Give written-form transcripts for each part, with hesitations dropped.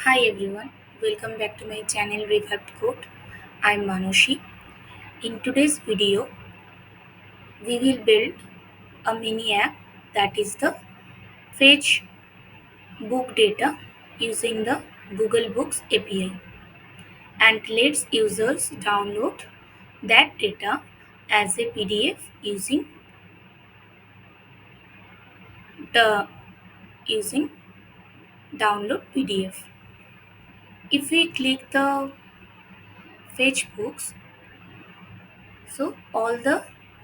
Hi everyone, welcome back to my channel React.js. I'm Manushi. In today's video, we will build a mini app that is the fetch book data using the Google Books API and lets users download that data as a PDF the using download PDF. If we click the fetch books, so all the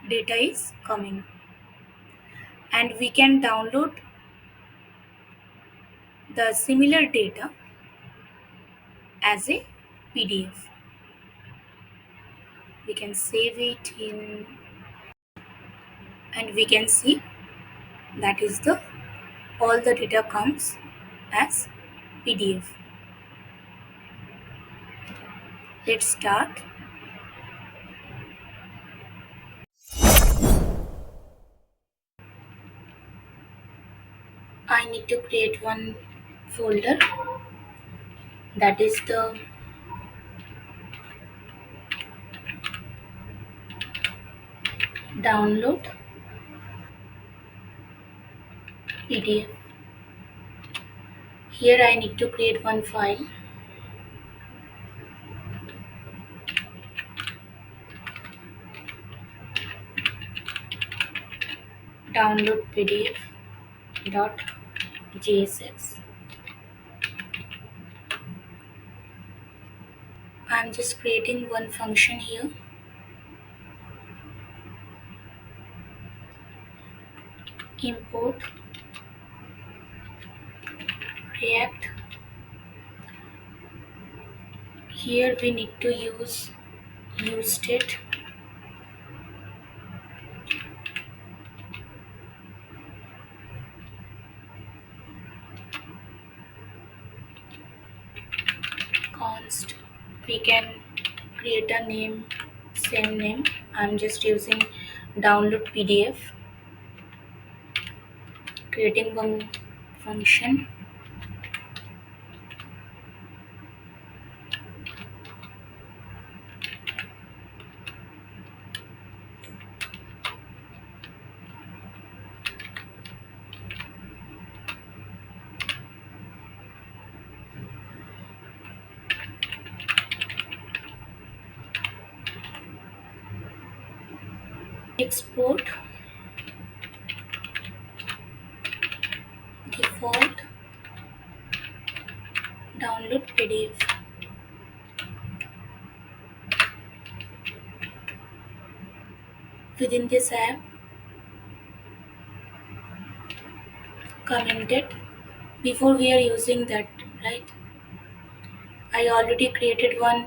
data is coming and we can download the similar data as a PDF. We can save it in and we can see that is the all the data comes as PDF. Let's start. I need to create one folder that is the download PDF. Here I need to create one file download PDF dot jsx. I'm just creating one function here. Import React. Here we need to use useState. Const. We can create a name, same name. I'm just using download PDF, creating one function. Export default download PDF. Within this app, commented before we are using that, right? I already created one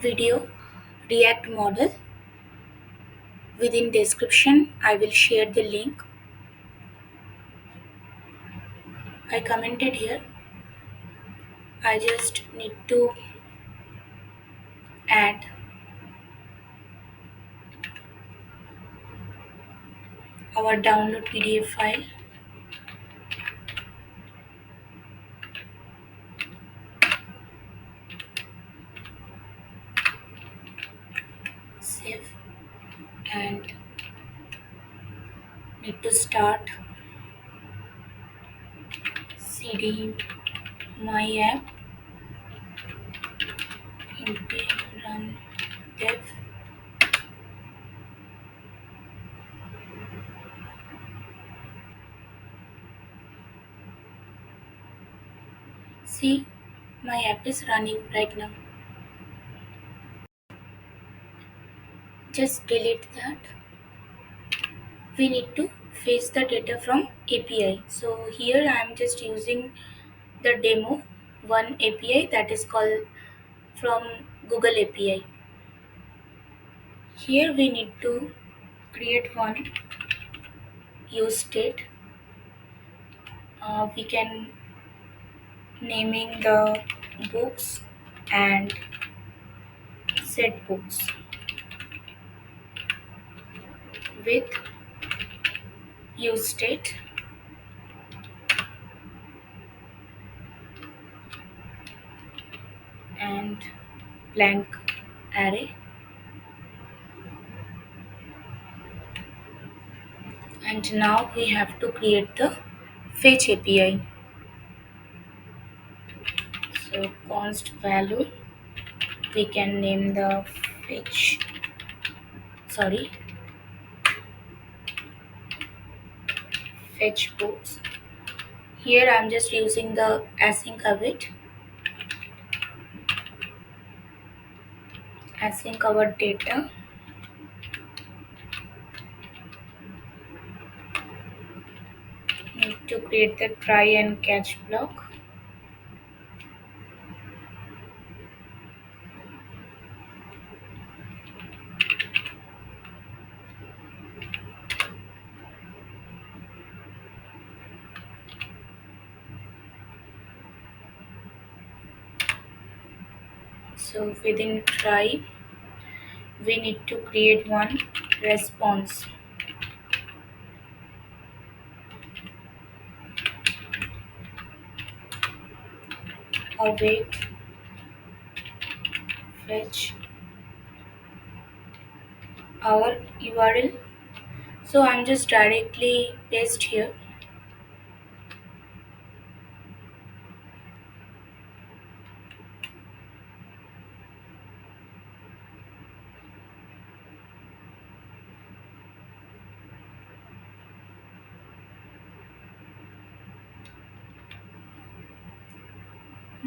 video React model. Within description, I will share the link. I commented here. I just need to add our download PDF file. Save and need to start cd my app npm run dev. See, my app is running right now. Just delete that. We need to fetch the data from API. So here I am just using the demo one API that is called from Google API. Here we need to create one use state. We can naming the books and set books with use state and blank array, and now we have to create the fetch API. So const value, we can name the fetch, sorry, fetch books. Here I'm just using the async await, async our data, need to create the try and catch block. So within try, we need to create one response. Await fetch our URL. So I'm just directly paste here.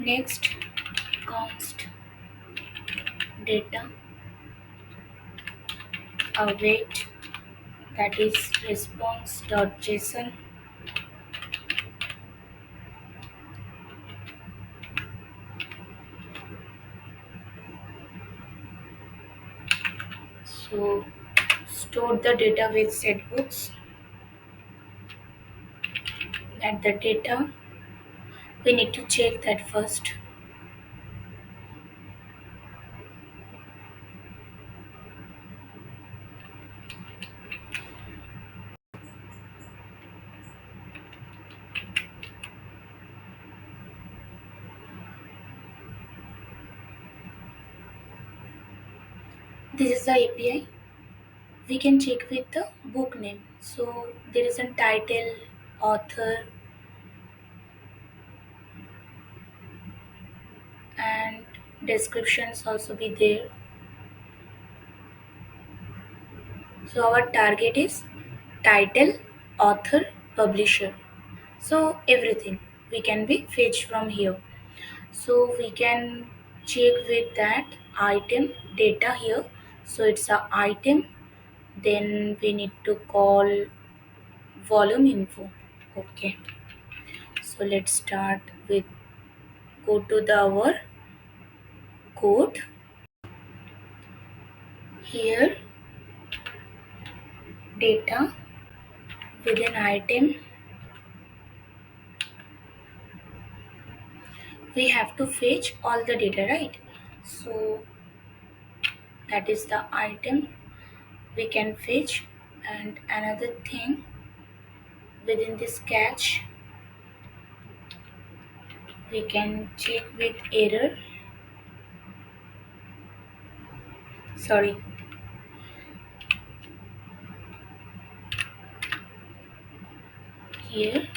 Next, const data await, that is response.json. So store the data with setbooks, and the data we need to check that first. This is the API. We can check with the book name. So there is a title, author, and descriptions also be there. So our target is title, author, publisher. So everything we can be fetched from here. So we can check with that item data here. So it's a item. Then we need to call volume info. Okay. So let's start with, go to the our code. Here data within item, we have to fetch all the data, right? So that is the item we can fetch. And another thing, within this catch, we can check with error, sorry, here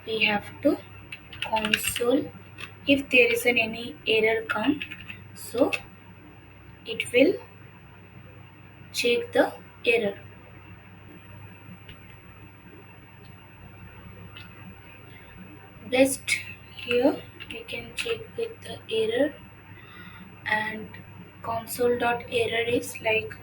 we have to console, if there is an any error come, so it will check the error. Best here we can check with the error, and console.error is like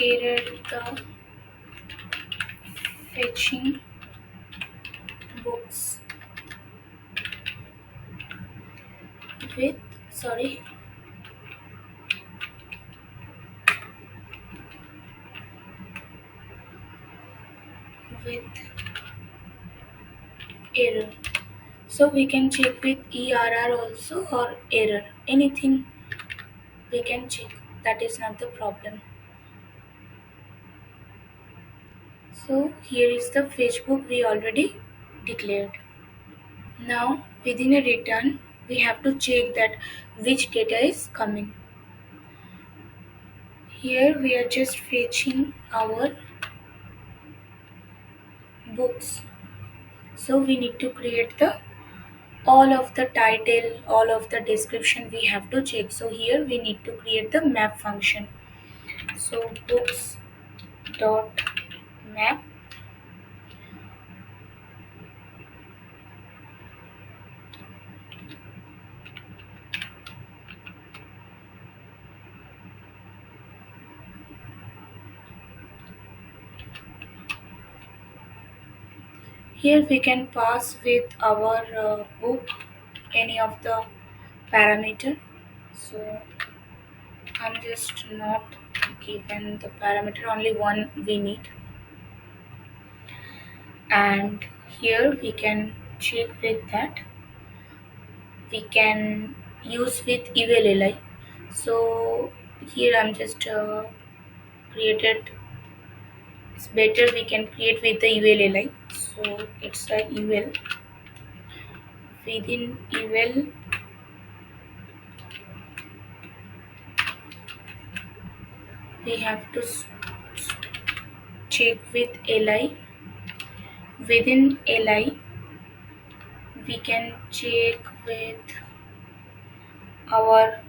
error the fetching books with, sorry, with error. So we can check with err also, or error, anything we can check, that is not the problem. So here is the Facebook we already declared. Now within a return we have to check that which data is coming. Here we are just fetching our books. So we need to create the all of the title, all of the description we have to check. So here we need to create the map function. So books dot map. Here we can pass with our book any of the parameter. So I'm just not given the parameter, only one we need. And here we can check with that. We can use with eval. So here I'm just created. It's better we can create with the eval. So it's a eval. Within eval we have to check with li. Within li we can check with our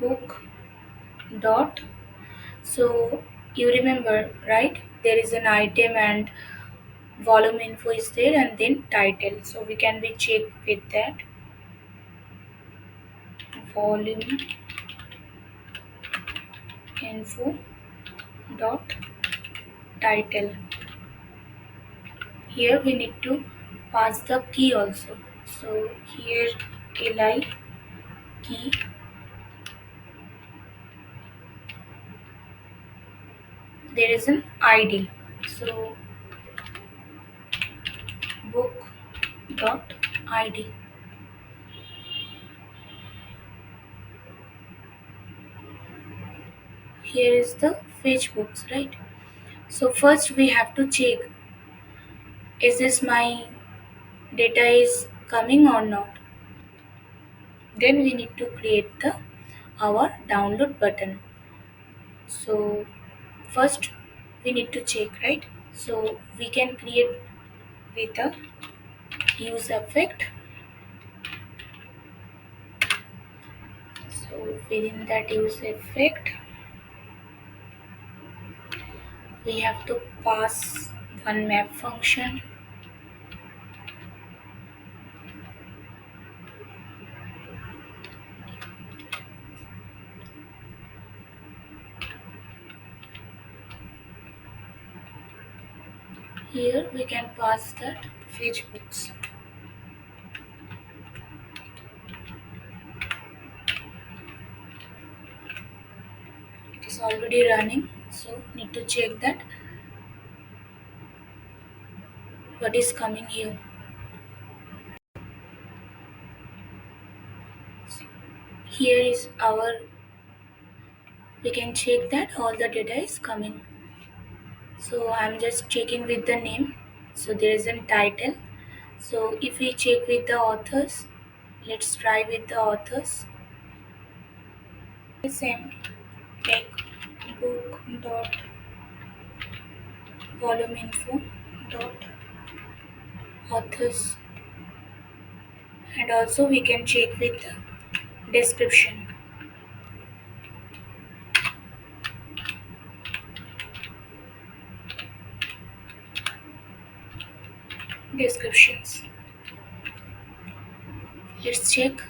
book dot. So you remember, right? There is an item and volume info is there and then title. So we can be check with that volume info dot title. Here we need to pass the key also. So here li key, there is an id. So book dot id. Here is the fetch books, right? So first we have to check, is this my data is coming or not? Then we need to create the our download button. So first we need to check, right? So we can create with a use effect. So within that use effect we have to pass one map function. Here we can pass that fetch books. It is already running, so need to check that what is coming here. Here is our, we can check that all the data is coming. So I'm just checking with the name. So there is a title. So if we check with the authors, let's try with the authors. Same, like book dot volume info dot authors, and also we can check with the description. Descriptions. Let's check.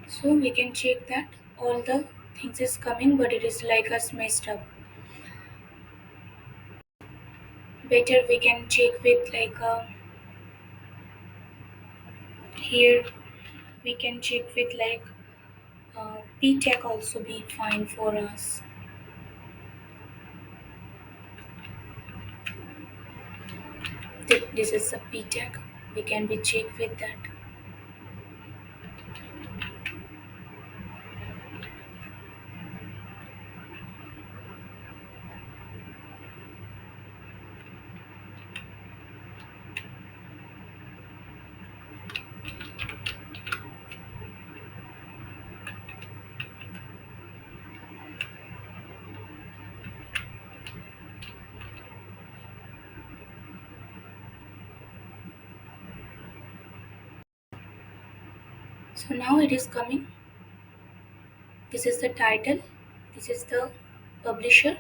So we can check that all the things is coming, but it is like us messed up. Better we can check with like here we can check with like p tag also be fine for us. This is a p tag. We can be check with that. So now it is coming. This is the title, this is the publisher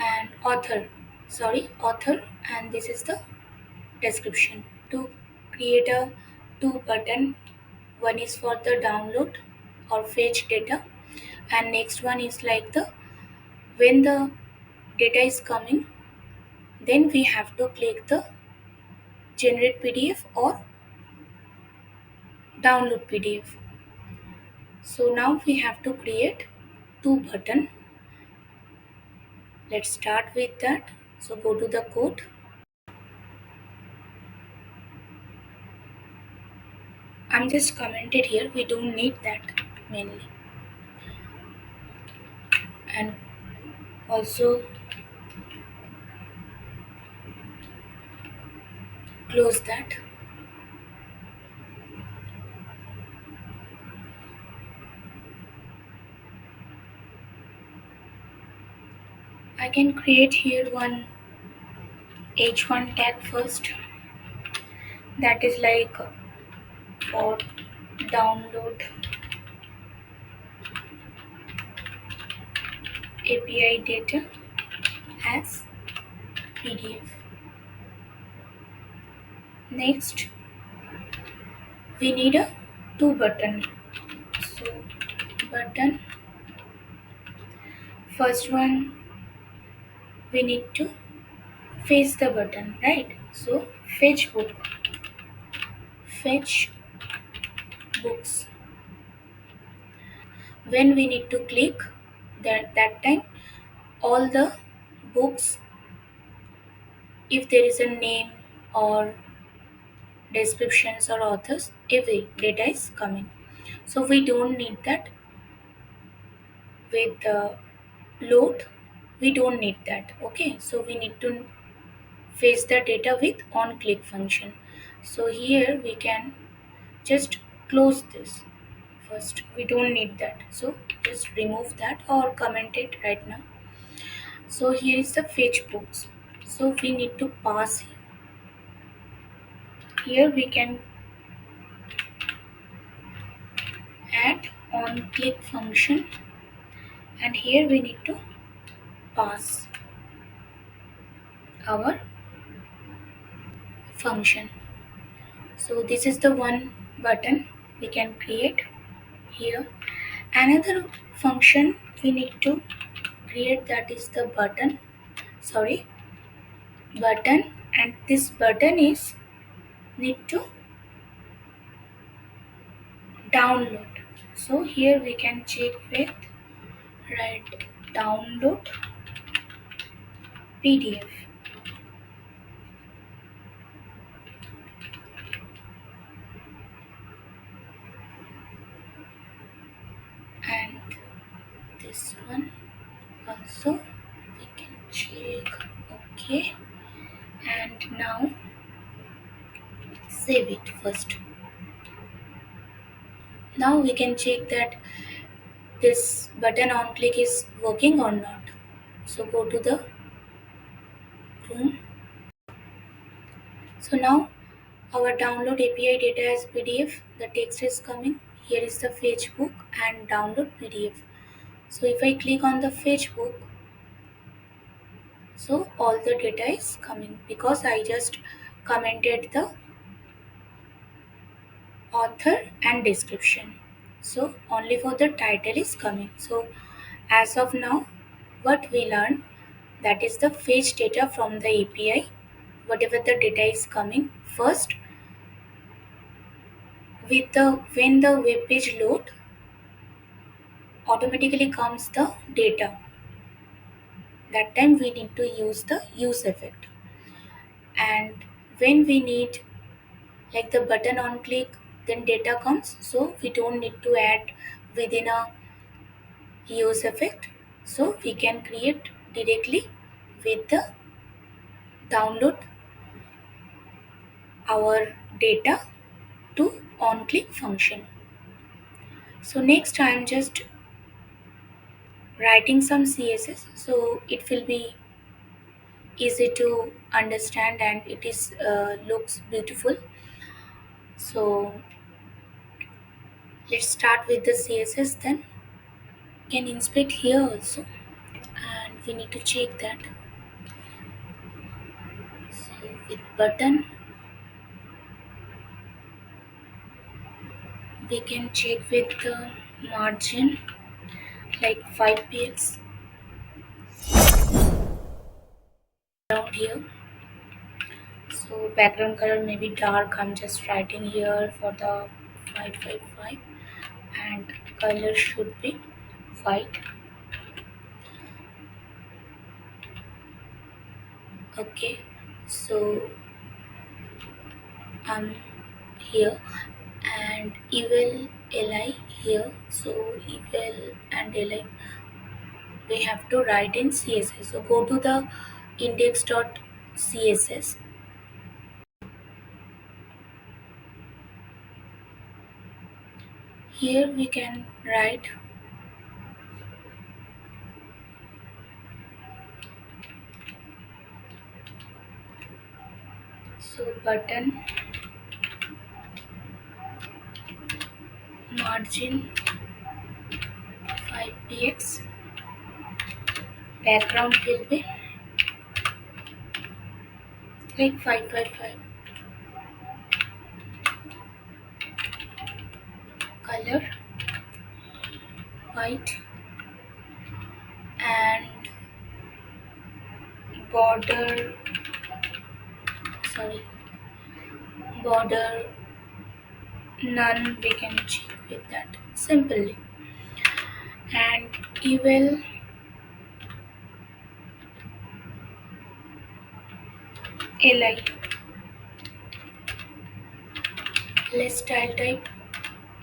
and author, and this is the description. To create a two button, one is for the download or fetch data, and next one is like the when the data is coming, then we have to click the generate PDF or download PDF. So now we have to create two button. Let's start with that. So go to the code. I'm just commented here, we don't need that mainly. And also close that. I can create here one h1 tag first, that is like for download API data as PDF. Next, we need a two button. So button, first one we need to fetch the button, right? So fetch book, fetch books. When we need to click that time, all the books, if there is a name or descriptions or authors, every data is coming. So we don't need that with the load. We don't need that. Okay, so we need to fetch the data with on click function. So here we can just close this first. We don't need that. So just remove that or comment it right now. So here is the fetch books. So we need to pass here. We can add on click function, and here we need to pass our function. So this is the one button we can create here. Another function we need to create, that is the button, and this button is need to download. So here we can check with write download PDF, and this one also we can check. Okay, and now save it first. Now we can check that this button on click is working or not. So go to the Chrome. So now our download API data as PDF, the text is coming. Here is the fetch book and download PDF. So if I click on the fetch book, so all the data is coming because I just commented the author and description. So only for the title is coming. So as of now, what we learned, that is the fetch data from the API. Whatever the data is coming first, with the when the web page load, automatically comes the data. That time we need to use the use effect, and when we need like the button on click, then data comes, so we don't need to add within a use effect. So we can create directly with the download our data to on click function. So next I am just writing some CSS, so it will be easy to understand and it is looks beautiful. So let's start with the CSS then. You can inspect here also, and we need to check that. So with button, we can check with the margin like 5 px around here. So background color may be dark. I'm just writing here for the 555, and color should be white. Okay, so I'm here and eval li here. So eval and li we have to write in CSS. So go to the index.css. Here we can write so button margin 5 px, background will be like 555, color white, and border, sorry, border none, we can check with that simply. And eval li, let's style type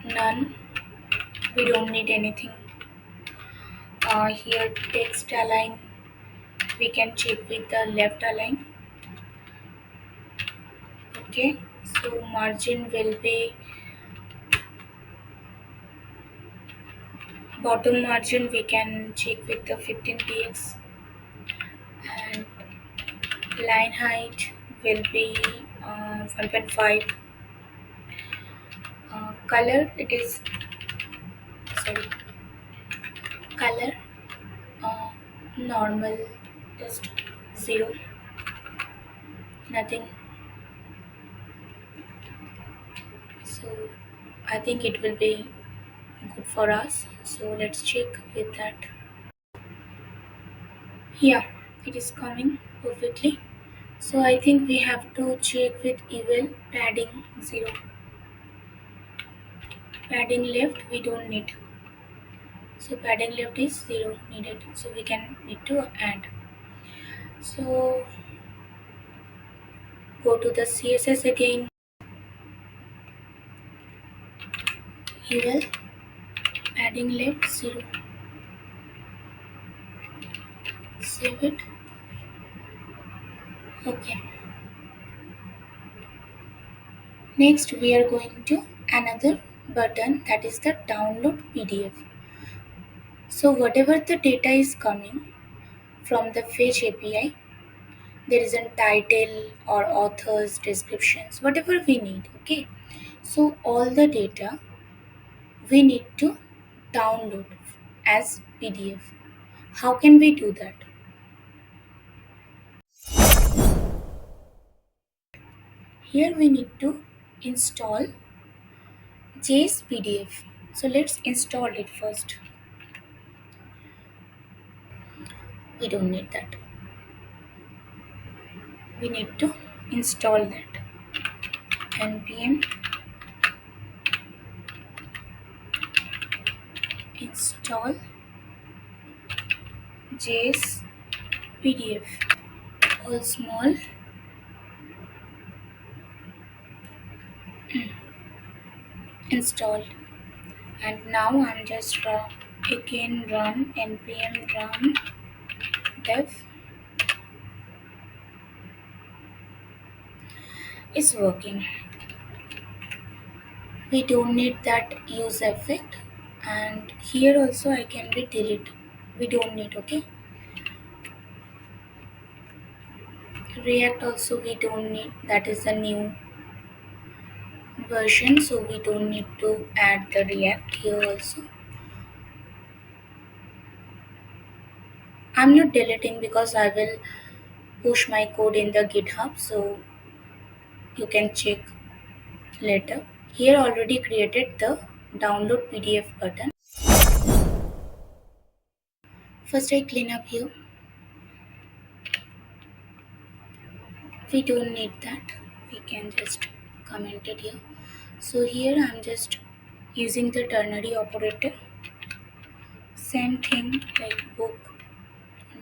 none, we don't need anything. Here text align, we can check with the left align. Okay, so margin will be, bottom margin we can check with the 15 px, and line height will be 1.5. Color, it is, sorry, color uh, normal, just 0, nothing. So I think it will be good for us, so let's check with that. Yeah, it is coming perfectly. So I think we have to check with eval padding 0, padding left we don't need, so padding left is 0 needed, so we can need to add. So go to the CSS again, eval padding left 0, save it. Okay, next we are going to another button, that is the download PDF. So whatever the data is coming from the fetch API, there is a title or authors, descriptions, whatever we need. Okay, so all the data we need to download as PDF. How can we do that? Here we need to install jsPDF. So let's install it first. We don't need that. We need to install that. npm install jsPDF, all small. Installed. And now I'm just again run npm run dev. It's working. We don't need that use effect, and here also I can be delete, we don't need. Okay, React also we don't need, that is a new version, so we don't need to add the React here also. I'm not deleting because I will push my code in the GitHub, so you can check later. Here already created the download PDF button. First I clean up here. We don't need that. We can just comment it here. So here I'm just using the ternary operator. Same thing like book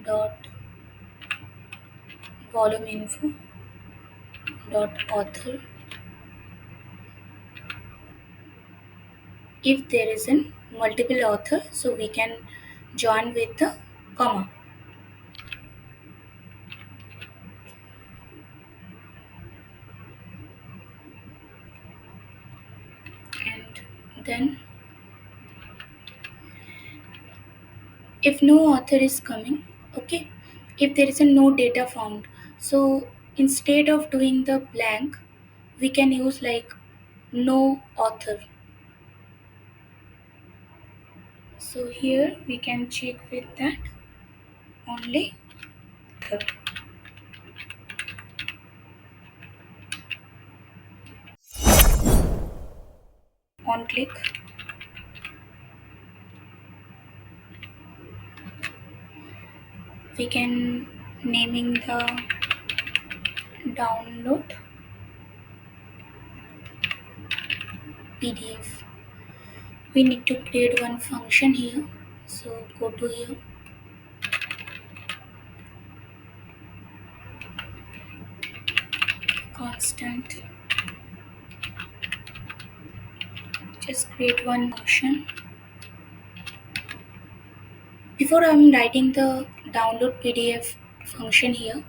dot volume info dot author. If there is a multiple author, so we can join with the comma. And then if no author is coming, okay, if there is a no data found, so instead of doing the blank, we can use like no author. So here we can check with that only author. On click, we can naming the download PDF. We need to create one function here, so go to here, constant, just create one function. Before I'm writing the download PDF function here,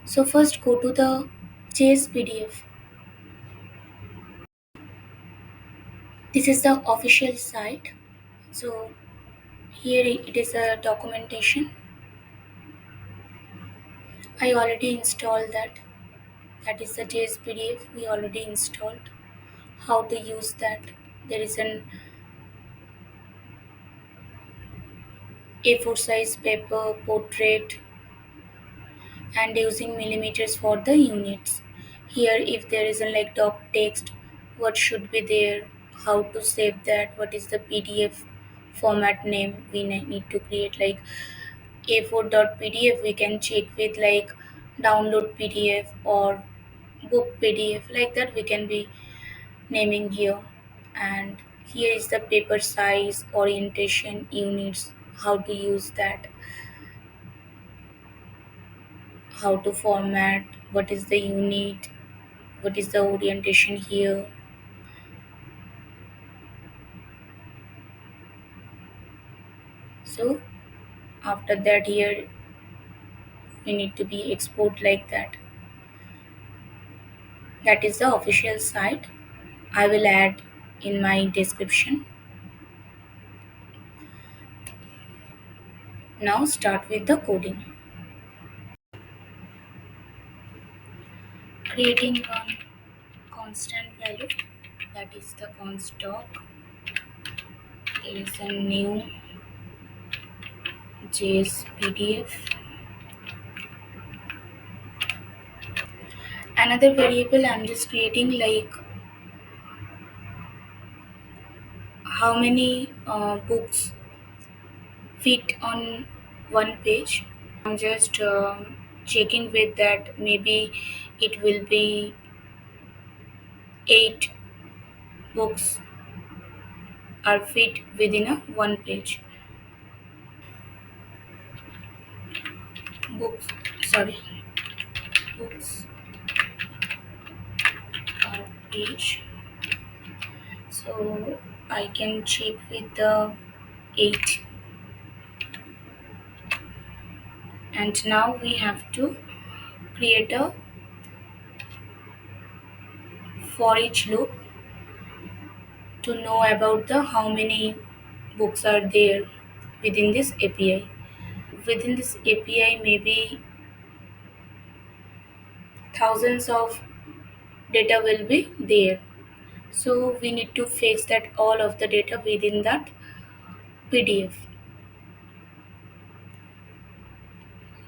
so first go to the jsPDF. This is the official site. So here it is a documentation. I already installed that. That is the jsPDF we already installed. How to use that? There is an A4 size paper, portrait, and using millimeters for the units. Here if there is a like doc text, what should be there, how to save that, what is the PDF format name we need to create, like a4.pdf we can check with like download PDF or book PDF, like that we can be naming here. And here is the paper size, orientation, units, how to use that, how to format, what is the unit, what is the orientation here. So after that here we need to be export like that. That is the official site. I will add in my description. Now start with the coding. Creating one constant value, that is the const doc. There is a new jsPDF. Another variable I'm just creating like how many books fit on one page. I'm just checking with that, maybe it will be 8 books are fit within a one page. Books, sorry, books per page. So I can check with the 8. And now we have to create a for each loop to know about the how many books are there within this API. Within this API, maybe thousands of data will be there. So we need to fetch that all of the data within that PDF.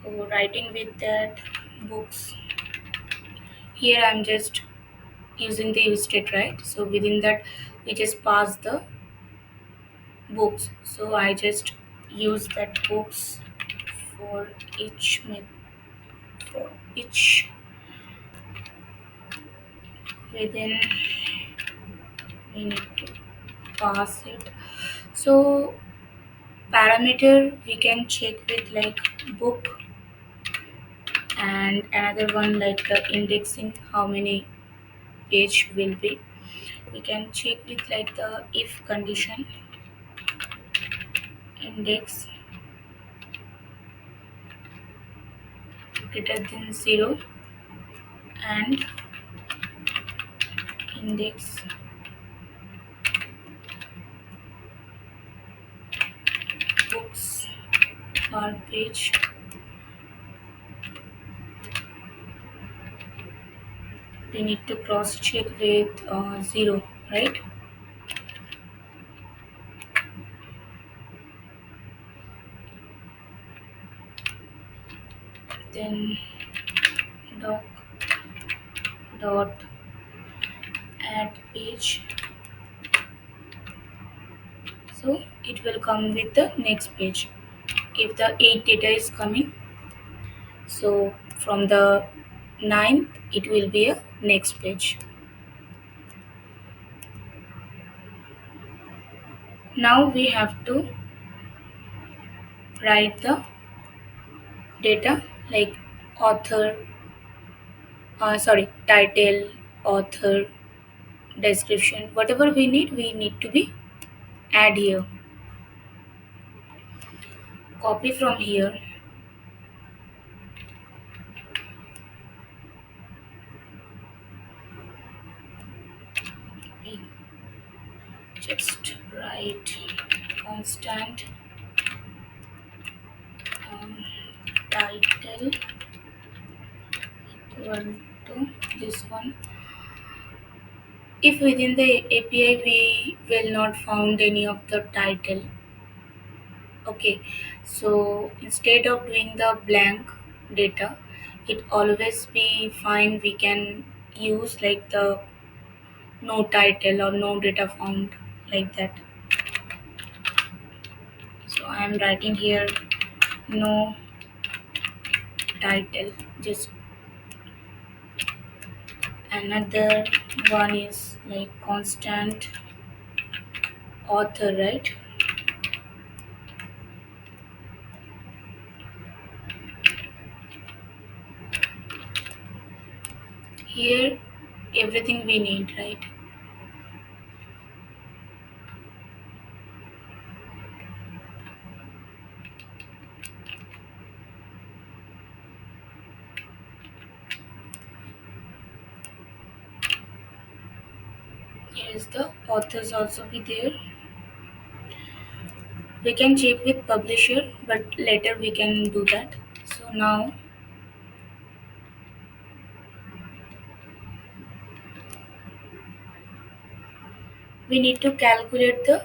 So writing with that books. Here I'm just using the useState, right? So within that we just pass the books. So I just use that books for each for each within we need to pass it. So parameter we can check with like book, and another one like the indexing, how many page will be. We can check with like the if condition, index greater than 0 and index books per page. We need to cross check with 0, right? Then doc dot add page, so it will come with the next page if the 8 data is coming. So from the ninth it will be a next page. Now we have to write the data like author, title, author, description, whatever we need to be add here. Copy from here, we just write constant um, title equal to this one. If within the API we will not found any of the title, okay, so instead of doing the blank data, it always be fine. We can use like the no title or no data found, like that. So I am writing here no title. Just another one is like constant author, right? Here everything we need, right? Here is the authors also be there. We can check with publisher, but later we can do that. So now we need to calculate the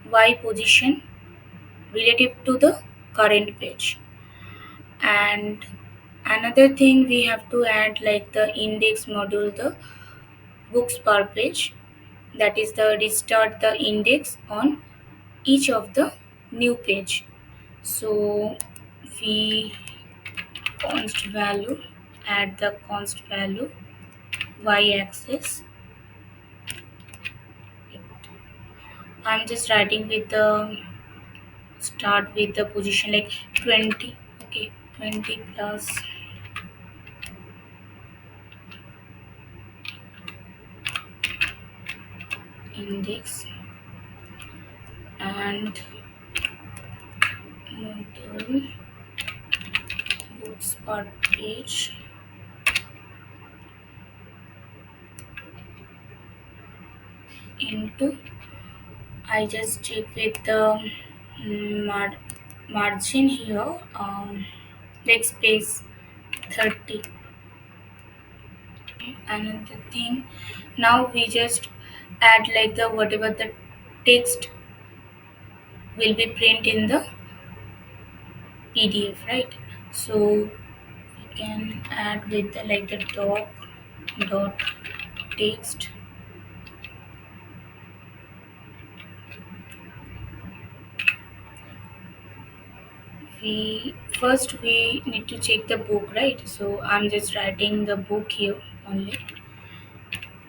y position relative to the current page. And another thing we have to add like the index module, the books per page, that is the restart the index on each of the new page. So we const value, add the const value y axis. I'm just writing with the start with the position like 20, okay, 20 plus index and module books per page into, I just check with the margin here, like space 30. Another thing, now we just add like the whatever the text will be print in the PDF, right? So we can add with the like the dot text. We need to check the book, right? So I'm just writing the book here only.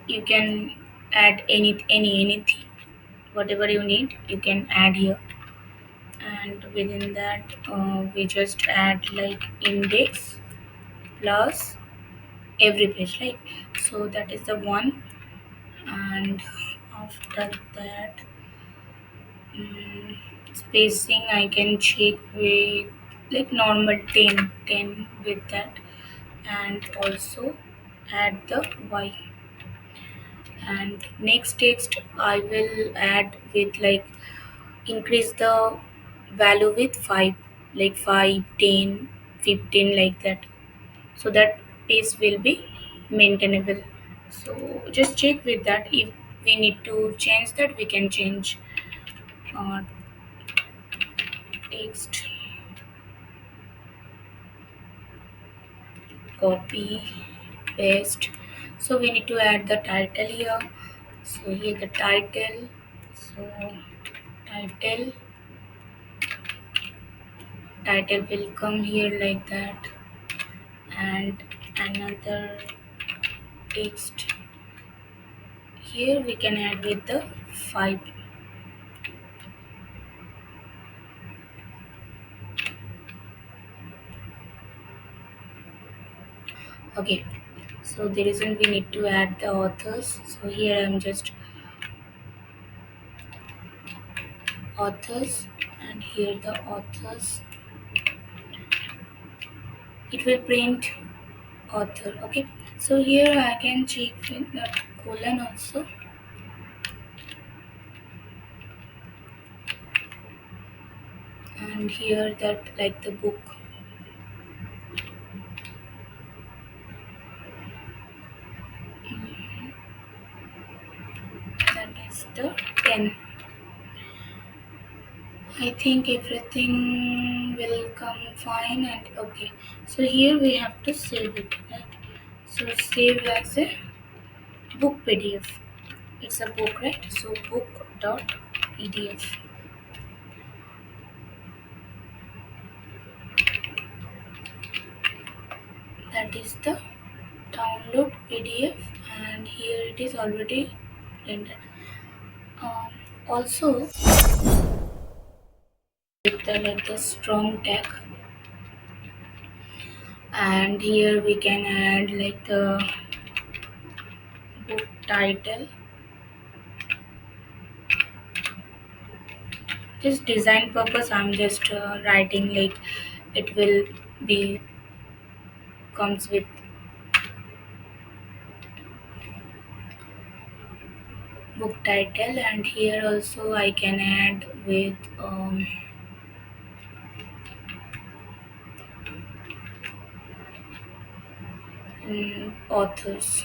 You can add anything, whatever you need, you can add here. And within that, we just add like index plus every page, right? So that is the one. And after that, mm, spacing I can check with like normal 10 with that. And also add the y. And next text I will add with like increase the value with 5, like 5, 10, 15, like that, so that pace will be maintainable. So just check with that. If we need to change that, we can change. uh, Text, copy, paste. So we need to add the title here. So here the title. So title title will come here like that. And another text here we can add with the 5. Okay, so the reason we need to add the authors. So here I'm just authors, and here the authors, it will print author. Okay, so here I can check with the colon also. And here that like the book, that is the 10. I think everything will come fine. And okay, so here we have to save it, right? So save as a book PDF. It's a book, right? So book.pdf. That is the download PDF, and here it is already rendered. Um, Also, with the like the strong tag, and here we can add like the book title. This design purpose, I'm just writing like it will be comes with book title. And here also I can add with authors.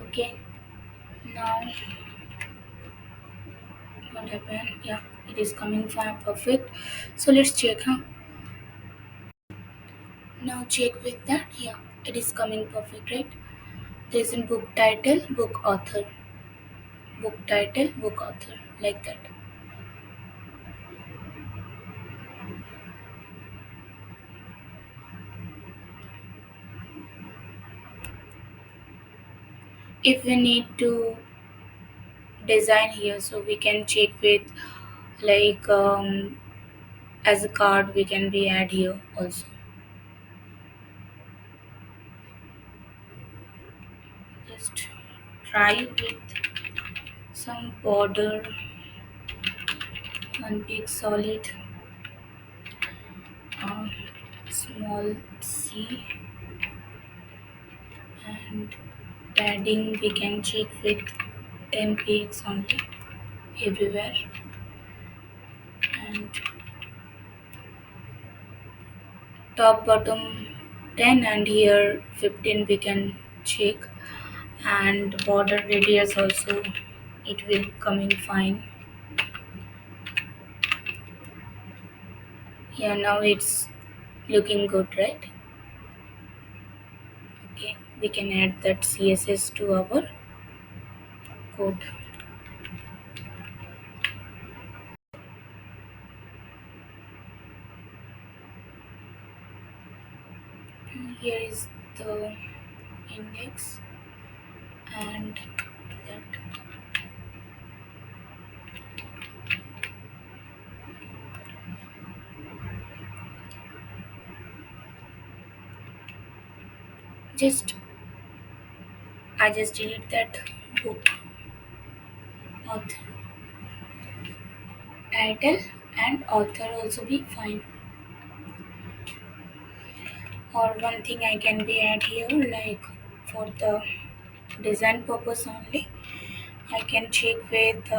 Okay, now what happened? Yeah, it is coming fine, perfect. So let's check, huh? Now check with that. Yeah, it is coming perfect, right? There is in book title, book author, book title, book author, like that. If we need to design here, so we can check with like as a card we can be add here also. Just try with some border, one big solid, uh, small c, and padding we can check with 10 px only everywhere. And top bottom 10 and here 15 we can check, and border radius also it will coming fine. Yeah, now it's looking good, right? Okay, we can add that css to our code. Here is the index and that. Just I just delete that book author title, and author also be fine. Or one thing I can be add here, like for the design purpose only, I can check with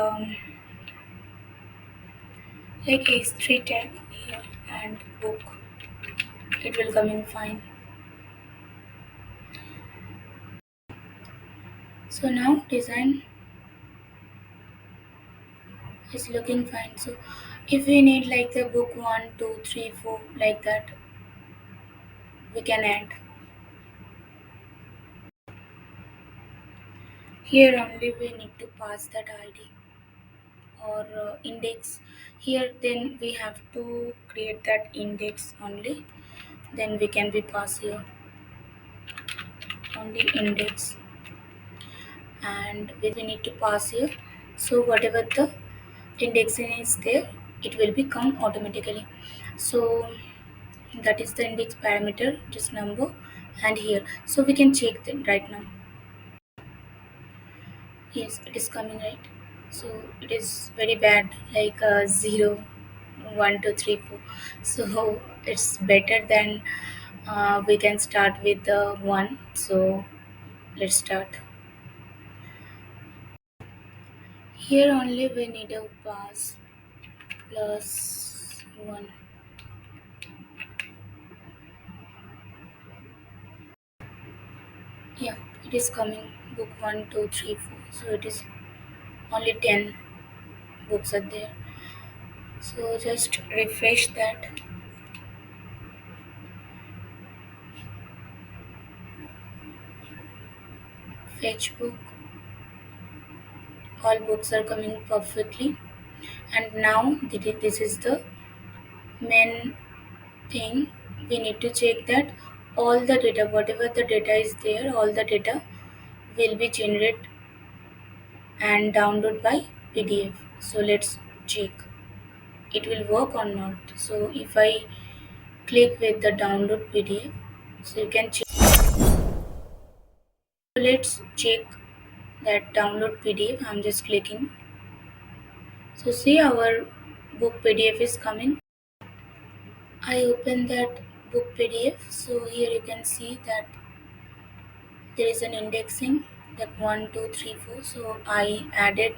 like history tag here and book. It will come in fine. So now design is looking fine. So if we need like the book 1, 2, 3, 4 like that, we can add. Here only we need to pass that ID or index. Here then we have to create that index only. Then we can be pass here only index, and we need to pass here. So whatever the indexing is there, it will become automatically. So that is the index parameter, just number, and here. So we can check them right now. Yes, it is coming right. So it is very bad, like 0, 1, 2, 3, 4. So it's better than we can start with the 1. So let's start. Here only we need a pass plus 1. Yeah, it is coming. Book 1, 2, 3, 4. So it is only 10 books are there. So just refresh that. Fetch book. All books are coming perfectly. And now this is the main thing. We need to check that all the data, whatever the data is there, all the data will be generated and download by PDF. So let's check it will work or not. So if I click with the download PDF, so you can check. So let's check that download PDF. I'm just clicking. So see our book PDF is coming. I open that book PDF. So here you can see that there is an indexing like 1, 2, 3, 4. So I added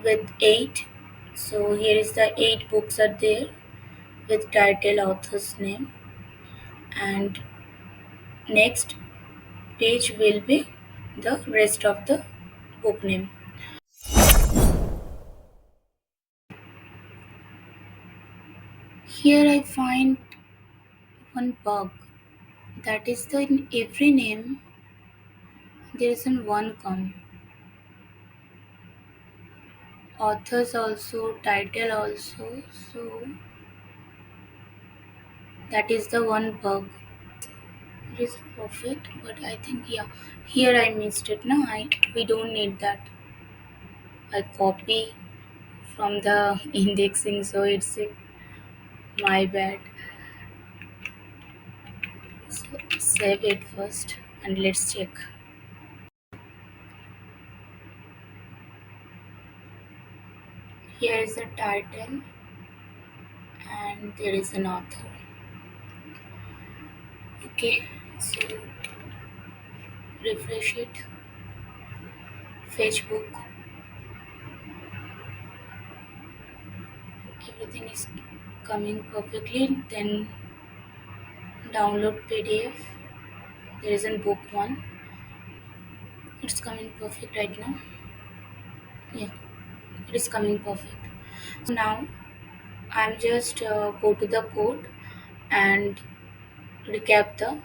with 8. So here is the 8 books are there with title, author's name, and next page will be the rest of the book name. Here I find one bug, that is the in every name there isn't one come. Authors also, title also, so that is the one bug. It is perfect, but I think yeah, here I missed it. No, we don't need that. I copy from the indexing, so it's my bad. So save it first and let's check. Here is the title and there is an author. Okay, so refresh it. Fetch book. Everything is coming perfectly. Then download PDF. There is a book one. It's coming perfect right now. Yeah, it is coming perfect. So now I'm just go to the code and recap the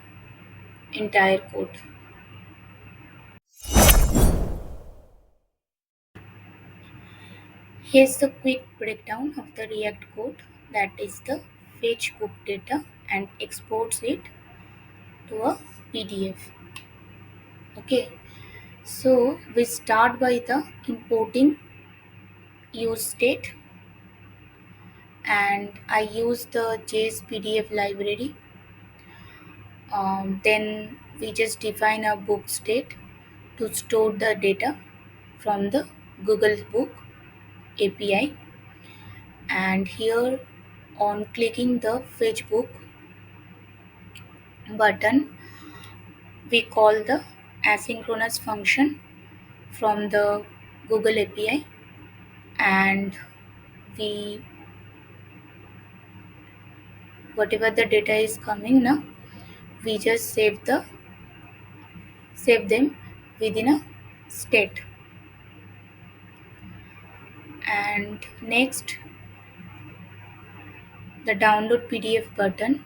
entire code. Here's the quick breakdown of the React code, that is the fetch book data and exports it to a PDF. Okay, so we start by the importing useState, and I use the jsPDF library. Then we just define a book state to store the data from the Google Book API, and here on clicking the fetch book button, we call the asynchronous function from the Google API, and we whatever the data is coming now, we just save them within a state. And next, the download PDF button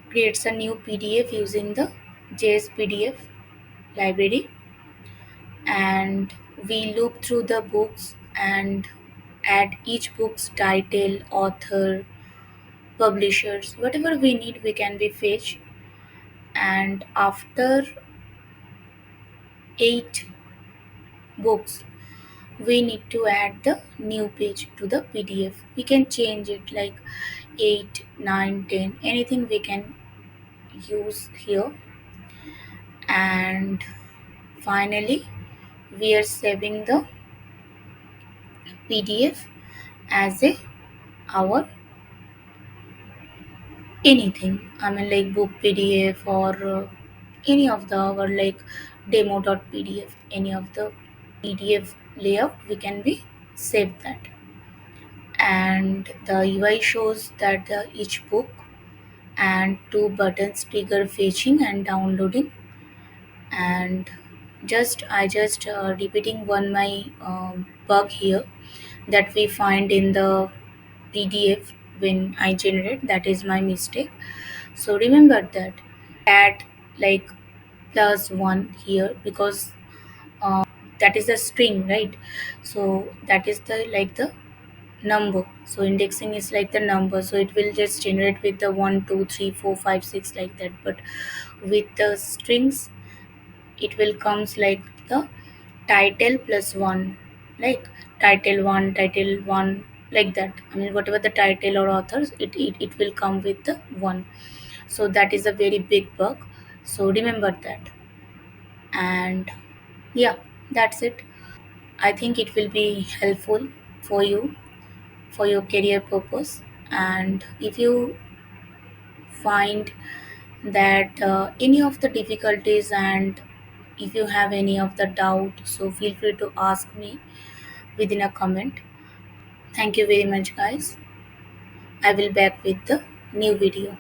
creates a new PDF using the jsPDF library, and we loop through the books and add each book's title, author, publishers, whatever we need we can be fetch. And after 8 books, we need to add the new page to the PDF. We can change it like 8, 9, 10, anything we can use here. And finally, we are saving the PDF as a our anything. I mean like book PDF or any of the our like demo.pdf, any of the PDF layout we can be save that. And the UI shows that each book and 2 buttons trigger fetching and downloading. And I just repeating one my bug here that we find in the PDF when I generate, that is my mistake. So remember that add like +1 here because that is a string, right? So that is the like the number. So indexing is like the number, so it will just generate with the 1 2 3 4 5 6 like that. But with the strings it will comes like the title +1, like title 1 like that. I mean whatever the title or authors, it will come with the 1. So that is a very big bug, so remember that. And yeah, that's it. I think it will be helpful for you for your career purpose. And if you find that any of the difficulties, and if you have any of the doubt, so feel free to ask me within a comment. Thank you very much guys. I will back with the new video.